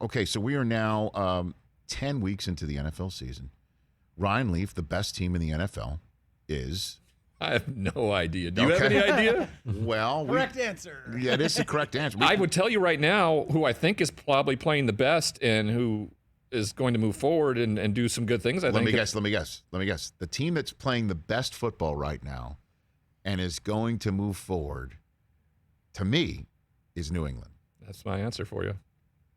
Okay, so we are now 10 weeks into the NFL season. Ryan Leaf, the best team in the NFL, is... I have no idea. Do you have any idea? Well, correct answer. Yeah, it is the correct answer. I would tell you right now who I think is probably playing the best and who is going to move forward and do some good things. Let me guess. The team that's playing the best football right now and is going to move forward, to me, is New England. That's my answer for you.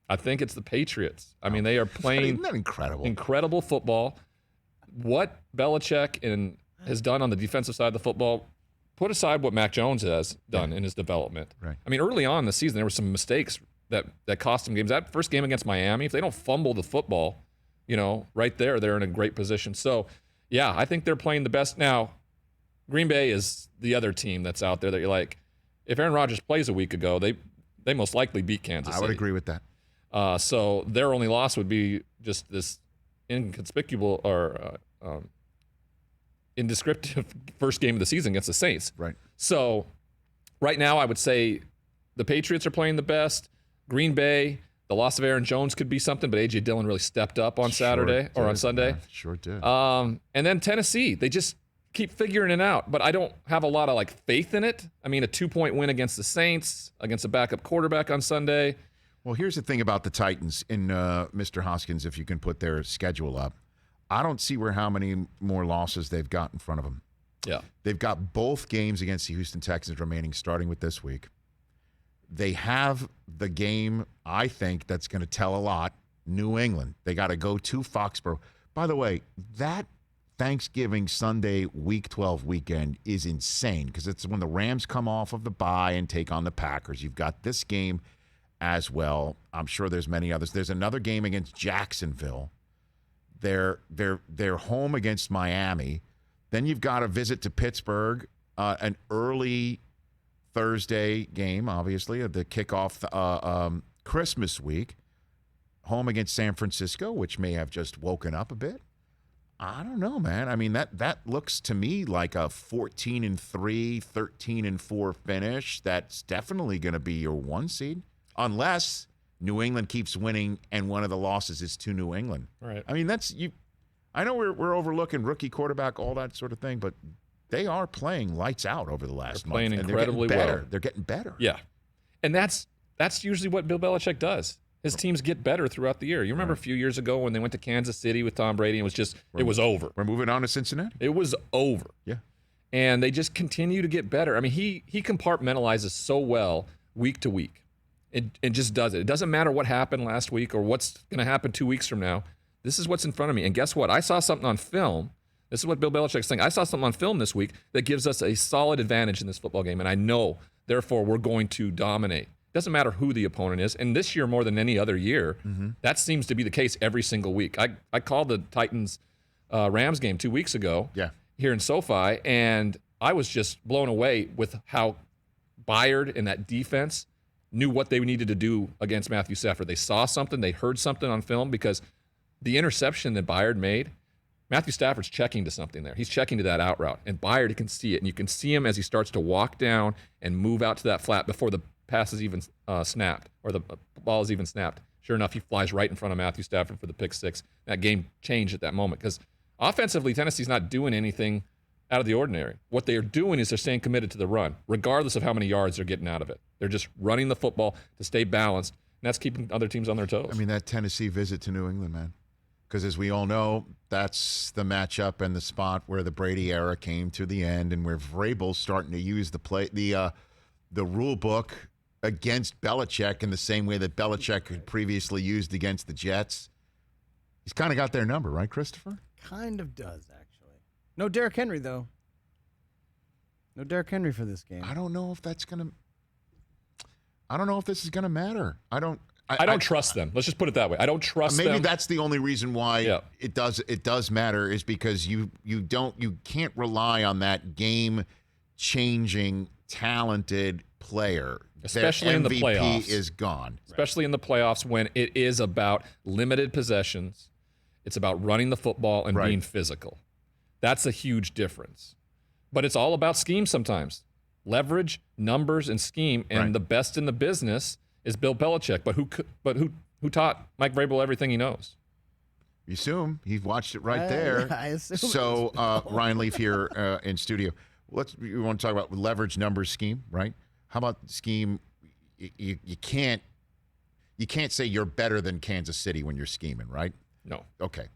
I think it's the Patriots. I mean, they are playing Isn't that incredible? Incredible football. What Belichick has done on the defensive side of the football, put aside what Mac Jones has done in his development. Right. I mean, early on in the season, there were some mistakes that cost them games. That first game against Miami, if they don't fumble the football, right there, they're in a great position. So, yeah, I think they're playing the best. Now, Green Bay is the other team that's out there that you're like, if Aaron Rodgers plays a week ago, they most likely beat Kansas City. I would agree with that. So their only loss would be just this inconspicuous or indescriptive first game of the season against the Saints. Right. So right now I would say the Patriots are playing the best. Green Bay, the loss of Aaron Jones could be something, but A.J. Dillon really stepped up on Saturday or on Sunday. Yeah, sure did. And then Tennessee, they just keep figuring it out, but I don't have a lot of faith in it. I mean, a 2-point win against the Saints, against a backup quarterback on Sunday. Well, here's the thing about the Titans, and Mr. Hoskins, if you can put their schedule up. I don't see how many more losses they've got in front of them. Yeah. They've got both games against the Houston Texans remaining, starting with this week. They have the game, I think, that's going to tell a lot, New England. They got to go to Foxborough. By the way, that Thanksgiving Sunday Week 12 weekend is insane because it's when the Rams come off of the bye and take on the Packers. You've got this game as well. I'm sure there's many others. There's another game against Jacksonville. They're home against Miami. Then you've got a visit to Pittsburgh, an early Thursday game, obviously, at the kickoff Christmas week. Home against San Francisco, which may have just woken up a bit. I don't know, man. I mean, that looks to me like a 14-3, 13-4 finish. That's definitely going to be your 1 seed, unless New England keeps winning and one of the losses is to New England. Right. I mean, I know we're overlooking rookie quarterback, all that sort of thing, but they are playing lights out over the last month. Playing incredibly well. They're getting better. Yeah. And that's usually what Bill Belichick does. His teams get better throughout the year. You remember a few years ago when they went to Kansas City with Tom Brady, and it was over. We're moving on to Cincinnati. It was over. Yeah. And they just continue to get better. I mean, he compartmentalizes so well week to week. It just does it. It doesn't matter what happened last week or what's going to happen 2 weeks from now. This is what's in front of me. And guess what? I saw something on film. This is what Bill Belichick's saying. I saw something on film this week that gives us a solid advantage in this football game. And I know, therefore, we're going to dominate. Doesn't matter who the opponent is. And this year, more than any other year, that seems to be the case every single week. I called the Titans-Rams game 2 weeks ago here in SoFi, and I was just blown away with how Byard and that defense knew what they needed to do against Matthew Stafford. They saw something. They heard something on film because the interception that Byard made, Matthew Stafford's checking to something there. He's checking to that out route, and Byard can see it, and you can see him as he starts to walk down and move out to that flat before the pass is even snapped or the ball is even snapped. Sure enough, he flies right in front of Matthew Stafford for the pick six. That game changed at that moment because offensively, Tennessee's not doing anything out of the ordinary. What they are doing is they're staying committed to the run, regardless of how many yards they're getting out of it. They're just running the football to stay balanced, and that's keeping other teams on their toes. I mean, that Tennessee visit to New England, man. Because as we all know, that's the matchup and the spot where the Brady era came to the end, and where Vrabel's starting to use the rule book against Belichick in the same way that Belichick had previously used against the Jets. He's kind of got their number, right, Christopher? Kind of does, actually. No Derrick Henry, though. No Derrick Henry for this game. I don't know if this is going to matter. I don't trust them. Let's just put it that way. I don't trust them. Maybe that's the only reason why it does matter is because you can't rely on that game-changing, talented player. Especially in the playoffs. MVP is gone. Especially in the playoffs when it is about limited possessions. It's about running the football and being physical. That's a huge difference. But it's all about scheme sometimes. Leverage, numbers, and scheme. And the best in the business is Bill Belichick. But who Who taught Mike Vrabel everything he knows? You assume he watched it right there. I assume. So Ryan Leaf here in studio. We want to talk about leverage numbers scheme, right? How about scheme? You can't say you're better than Kansas City when you're scheming, right? No. Okay.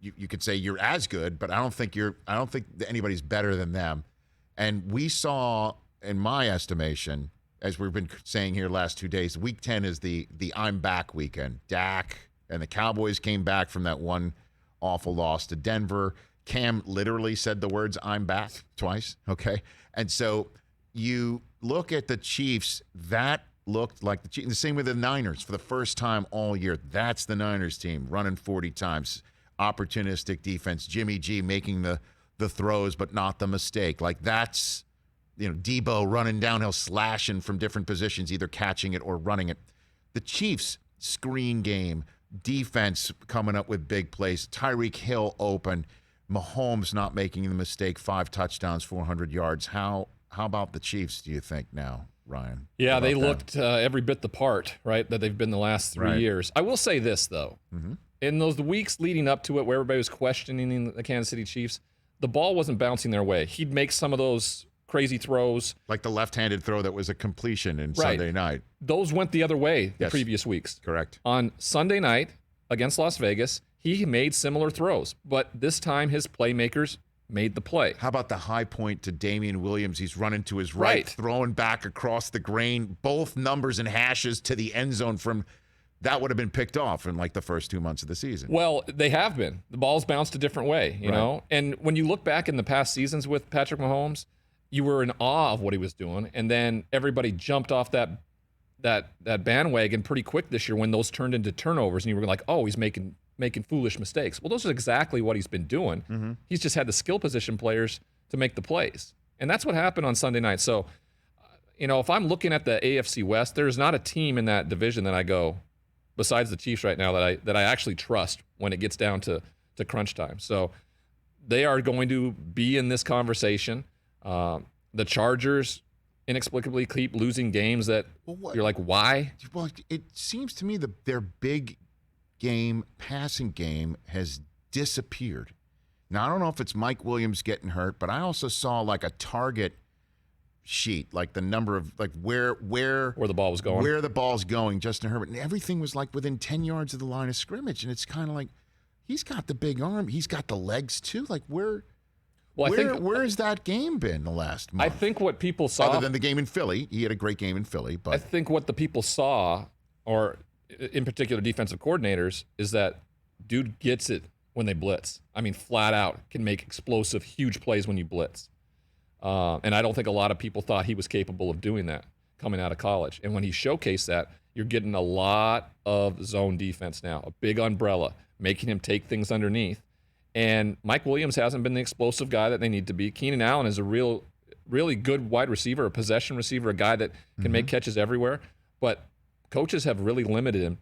You could say you're as good, but I don't think anybody's better than them. And we saw, in my estimation, as we've been saying here last 2 days, Week 10 is the I'm back weekend. Dak and the Cowboys came back from that one awful loss to Denver. Cam literally said the words "I'm back" twice. Okay, and so you look at the Chiefs. That looked like the Chiefs. The same with the Niners for the first time all year. That's the Niners team running 40 times. Opportunistic defense. Jimmy G making the throws, but not the mistake. Like that's, Debo running downhill, slashing from different positions, either catching it or running it. The Chiefs screen game, defense coming up with big plays. Tyreek Hill open. Mahomes not making the mistake. 5 touchdowns, 400 yards. How about the Chiefs, do you think now, Ryan? Yeah, they looked every bit the part, right, that they've been the last 3 years. I will say this, though. Mm-hmm. In those weeks leading up to it where everybody was questioning the Kansas City Chiefs, the ball wasn't bouncing their way. He'd make some of those crazy throws. Like the left-handed throw that was a completion in Sunday night. Those went the other way the previous weeks. Correct. On Sunday night against Las Vegas, he made similar throws, but this time his playmakers made the play. How about the high point to Damian Williams? He's running to his right, throwing back across the grain, both numbers and hashes to the end zone from that would have been picked off in like the first 2 months of the season. Well, they have been. The ball's bounced a different way, you know? And when you look back in the past seasons with Patrick Mahomes, you were in awe of what he was doing, and then everybody jumped off that bandwagon pretty quick this year when those turned into turnovers, and you were like, oh, he's making foolish mistakes. Well, those are exactly what he's been doing. Mm-hmm. He's just had the skill position players to make the plays. And that's what happened on Sunday night. So, if I'm looking at the AFC West, there's not a team in that division that I go, besides the Chiefs right now, that I actually trust when it gets down to crunch time. So they are going to be in this conversation. The Chargers inexplicably keep losing games that you're like, why? Well, it seems to me that their big passing game has disappeared. Now, I don't know if it's Mike Williams getting hurt, but I also saw like a target sheet, like the number of where the ball was going, where the ball's going, Justin Herbert, and everything was like within 10 yards of the line of scrimmage, and it's kind of like he's got the big arm, he's got the legs too. Like where has that game been the last month? I think what people saw, other than the game in Philly, he had a great game in Philly, but I think what the people saw, or in particular defensive coordinators, is that dude gets it when they blitz. I mean, flat out can make explosive, huge plays when you blitz. And I don't think a lot of people thought he was capable of doing that coming out of college. And when he showcased that, you're getting a lot of zone defense now, a big umbrella, making him take things underneath. And Mike Williams hasn't been the explosive guy that they need to be. Keenan Allen is a really good wide receiver, a possession receiver, a guy that can make catches everywhere. But coaches have really limited him,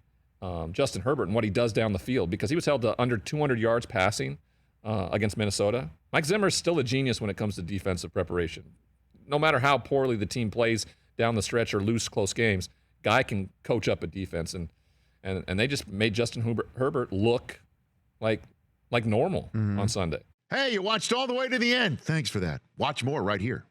Justin Herbert, and what he does down the field, because he was held to under 200 yards passing against Minnesota. Mike Zimmer is still a genius when it comes to defensive preparation. No matter how poorly the team plays down the stretch or lose close games, guy can coach up a defense, and they just made Justin Herbert look like normal on Sunday. Hey, you watched all the way to the end. Thanks for that. Watch more right here.